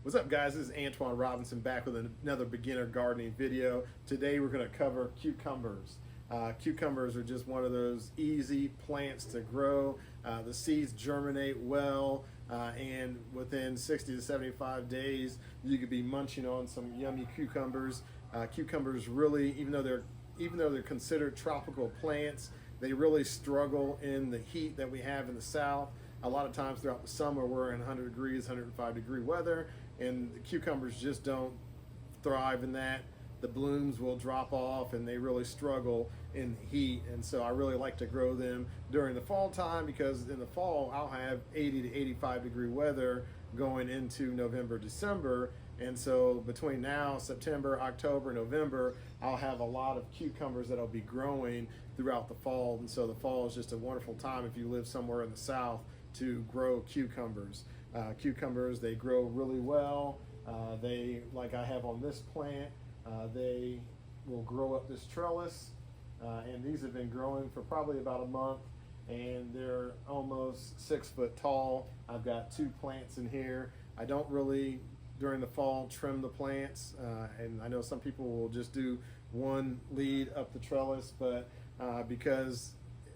What's up, guys? This is Antoine Robinson back with another beginner gardening video. Today we're going to cover cucumbers. Cucumbers are just one of those easy plants to grow. The seeds germinate well, and within 60 to 75 days you could be munching on some yummy cucumbers. Cucumbers really, even though they're considered tropical plants, they really struggle in the heat that we have in the South. A lot of times throughout the summer we're in 100 degrees, 105-degree weather, and the cucumbers just don't thrive in that. The blooms will drop off and they really struggle in the heat. And so I really like to grow them during the fall time, because in the fall I'll have 80 to 85-degree weather going into November, December. And so between now, September, October, November, I'll have a lot of cucumbers that'll be growing throughout the fall. And so the fall is just a wonderful time if you live somewhere in the South to grow cucumbers. Cucumbers, they grow really well. They, like I have on this plant, they will grow up this trellis, and these have been growing for probably about a month, and they're almost 6 foot tall. I've got 2 plants in here. I don't really, during the fall, trim the plants, and I know some people will just do one lead up the trellis, but because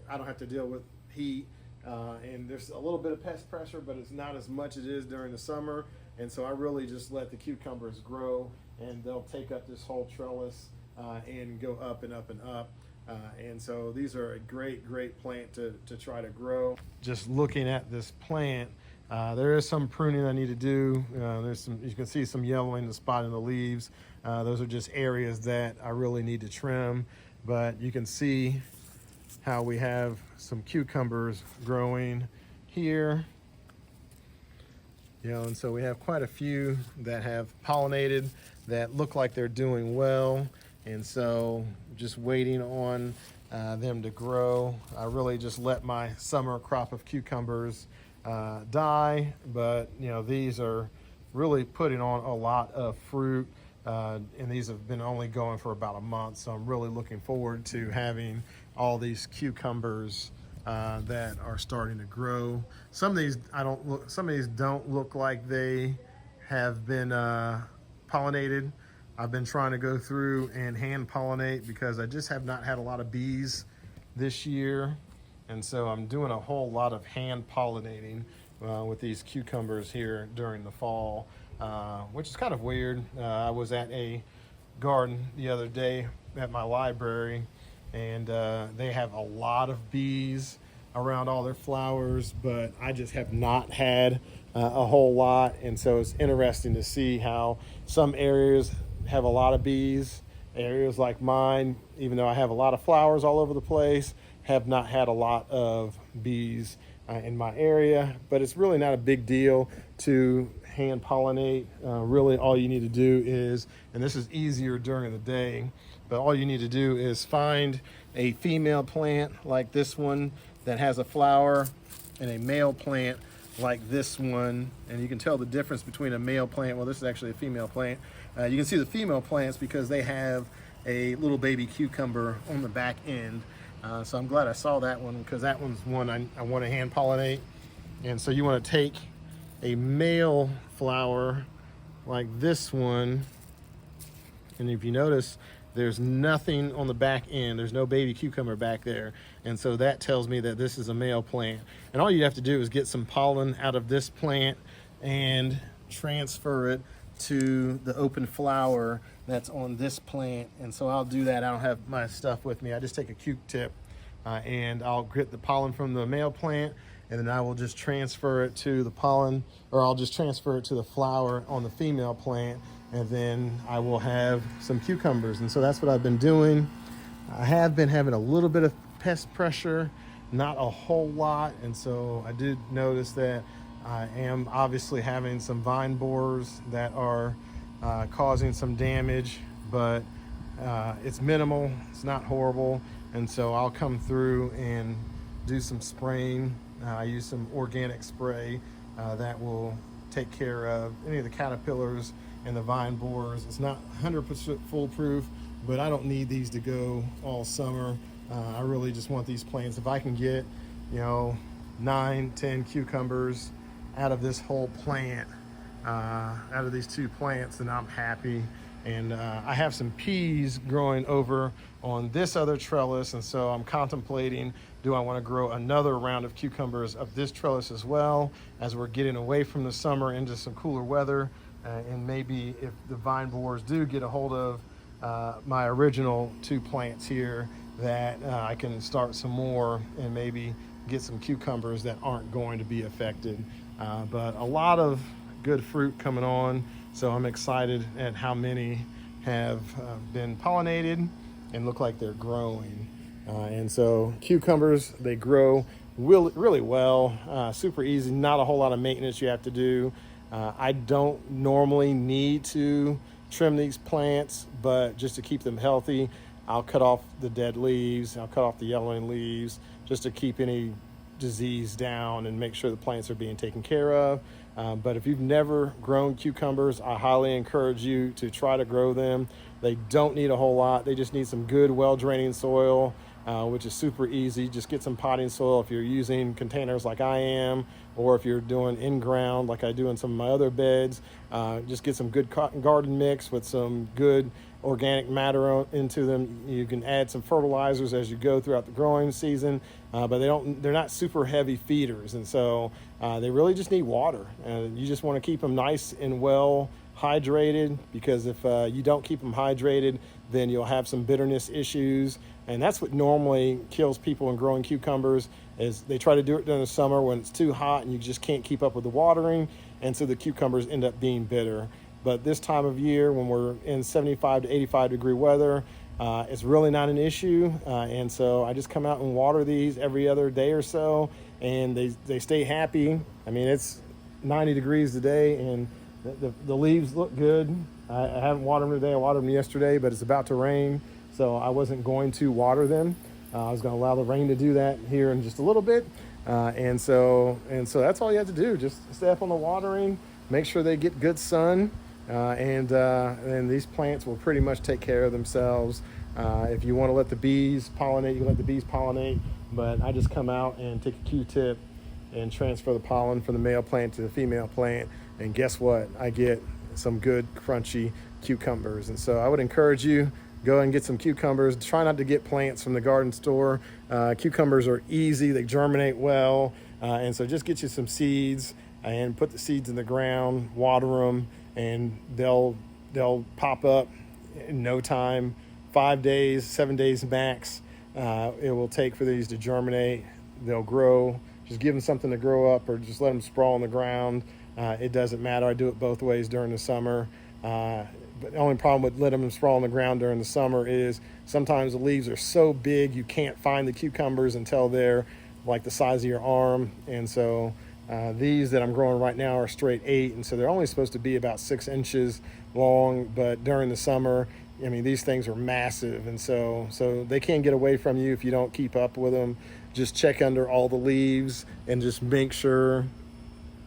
I don't have to deal with heat, and there's a little bit of pest pressure, but it's not as much as it is during the summer. And so I really just let the cucumbers grow, and they'll take up this whole trellis and go up and up and up. And so these are a great plant to try to grow. Just looking at this plant, there is some pruning I need to do. There's some, you can see some yellowing, the spot in the leaves. Those are just areas that I really need to trim, but you can see how we have some cucumbers growing here. And so we have quite a few that have pollinated that look like they're doing well. And so just waiting on them to grow. I really just let my summer crop of cucumbers die, but these are really putting on a lot of fruit. And these have been only going for about a month, so I'm really looking forward to having all these cucumbers that are starting to grow. Some of these don't look like they have been pollinated. I've been trying to go through and hand pollinate because I just have not had a lot of bees this year, and so I'm doing a whole lot of hand pollinating with these cucumbers here during the fall, which is kind of weird. I was at a garden the other day at my library, and they have a lot of bees around all their flowers, but I just have not had a whole lot. And so it's interesting to see how some areas have a lot of bees. Areas like mine, even though I have a lot of flowers all over the place, have not had a lot of bees in my area. But it's really not a big deal to hand pollinate. Really all you need to do is, and this is easier during the day, but all you need to do is find a female plant like this one that has a flower, and a male plant like this one. And you can tell the difference between a male plant. Well, this is actually a female plant. You can see the female plants because they have a little baby cucumber on the back end. So I'm glad I saw that one, because that one's one I want to hand pollinate. And so you want to take a male flower like this one, and if you notice, there's nothing on the back end. There's no baby cucumber back there. And so that tells me that this is a male plant. And all you have to do is get some pollen out of this plant and transfer it to the open flower that's on this plant. And so I'll do that. I don't have my stuff with me. I just take a Q-tip and I'll get the pollen from the male plant, and then I will just transfer it to the pollen, or I'll just transfer it to the flower on the female plant, and then I will have some cucumbers. And so that's what I've been doing. I have been having a little bit of pest pressure, not a whole lot. And so I did notice that I am obviously having some vine borers that are causing some damage, but it's minimal, it's not horrible. And so I'll come through and do some spraying. I use some organic spray that will take care of any of the caterpillars and the vine borers. It's not 100% foolproof, but I don't need these to go all summer. I really just want these plants. If I can get 9, 10 cucumbers out of this whole plant, out of these 2 plants, then I'm happy. And I have some peas growing over on this other trellis, and so I'm contemplating, do I want to grow another round of cucumbers of this trellis as well, as we're getting away from the summer into some cooler weather. And maybe if the vine borers do get a hold of my original 2 plants here, that I can start some more and maybe get some cucumbers that aren't going to be affected. But a lot of good fruit coming on, so I'm excited at how many have been pollinated and look like they're growing. And so cucumbers, they grow really well, super easy, not a whole lot of maintenance you have to do. I don't normally need to trim these plants, but just to keep them healthy, I'll cut off the dead leaves, I'll cut off the yellowing leaves just to keep any disease down and make sure the plants are being taken care of. But if you've never grown cucumbers, I highly encourage you to try to grow them. They don't need a whole lot. They just need some good, well-draining soil, which is super easy. Just get some potting soil if you're using containers like I am, or if you're doing in-ground like I do in some of my other beds. Just get some good cotton garden mix with some good organic matter into them. You can add some fertilizers as you go throughout the growing season, but they're not super heavy feeders, and so they really just need water. And you just want to keep them nice and well hydrated, because if you don't keep them hydrated, then you'll have some bitterness issues. And that's what normally kills people in growing cucumbers, is they try to do it during the summer when it's too hot and you just can't keep up with the watering, and so the cucumbers end up being bitter. But this time of year, when we're in 75 to 85 degree weather, it's really not an issue. And so I just come out and water these every other day or so, and they stay happy. I mean, it's 90 degrees today, and the leaves look good. I haven't watered them today. I watered them yesterday, but it's about to rain, so I wasn't going to water them. I was going to allow the rain to do that here in just a little bit. And so that's all you have to do. Just stay up on the watering, make sure they get good sun, and these plants will pretty much take care of themselves. If you want to let the bees pollinate, you can let the bees pollinate, but I just come out and take a Q-tip and transfer the pollen from the male plant to the female plant, and guess what? I get some good crunchy cucumbers. And so I would encourage you, go and get some cucumbers. Try not to get plants from the garden store. Cucumbers are easy, they germinate well, and so just get you some seeds and put the seeds in the ground, water them, and they'll pop up in no time. 5 days, 7 days max, it will take for these to germinate. They'll grow. Just give them something to grow up, or just let them sprawl on the ground. It doesn't matter. I do it both ways during the summer. But the only problem with letting them sprawl on the ground during the summer is sometimes the leaves are so big you can't find the cucumbers until they're like the size of your arm. And so these that I'm growing right now are straight 8, and so they're only supposed to be about 6 inches long. But during the summer, I mean, these things are massive, and so they can't get away from you if you don't keep up with them. Just check under all the leaves and just make sure,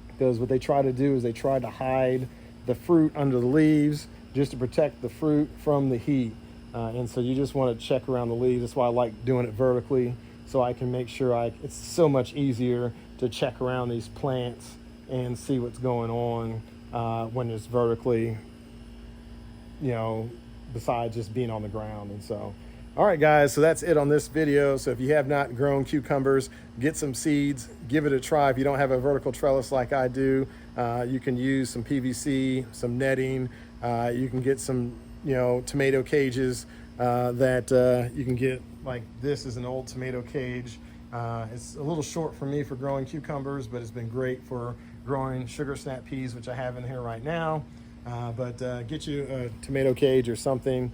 because what they try to do is they try to hide the fruit under the leaves just to protect the fruit from the heat. And so you just want to check around the leaves. That's why I like doing it vertically, so I can make sure it's so much easier to check around these plants and see what's going on when it's vertically, besides just being on the ground. And so, all right, guys, so that's it on this video. So if you have not grown cucumbers, get some seeds, give it a try. If you don't have a vertical trellis like I do, you can use some PVC, some netting. You can get some, tomato cages that you can get. Like this is an old tomato cage. It's a little short for me for growing cucumbers, but it's been great for growing sugar snap peas, which I have in here right now. But get you a tomato cage or something.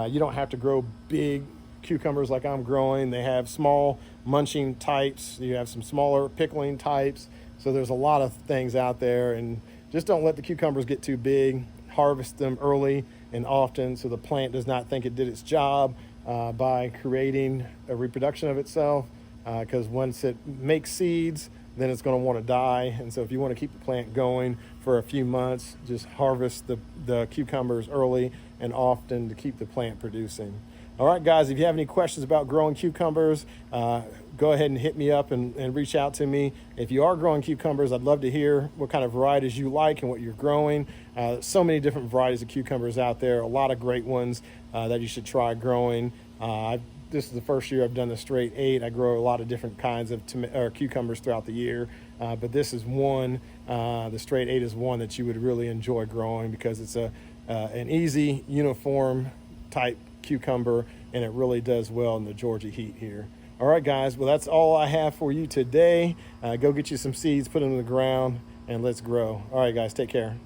You don't have to grow big cucumbers like I'm growing. They have small munching types. You have some smaller pickling types. So there's a lot of things out there, and just don't let the cucumbers get too big. Harvest them early and often so the plant does not think it did its job by creating a reproduction of itself, because once it makes seeds, then it's going to want to die. And so if you want to keep the plant going for a few months, just harvest the cucumbers early and often to keep the plant producing. All right, guys, if you have any questions about growing cucumbers, go ahead and hit me up and reach out to me. If you are growing cucumbers, I'd love to hear what kind of varieties you like and what you're growing. So many different varieties of cucumbers out there, a lot of great ones that you should try growing. This is the first year I've done the straight 8. I grow a lot of different kinds of cucumbers throughout the year, but this is one, the straight 8 is one that you would really enjoy growing because it's an easy, uniform type cucumber, and it really does well in the Georgia heat here. All right, guys, well, that's all I have for you today. Go get you some seeds, put them in the ground, and let's grow. All right, guys, take care.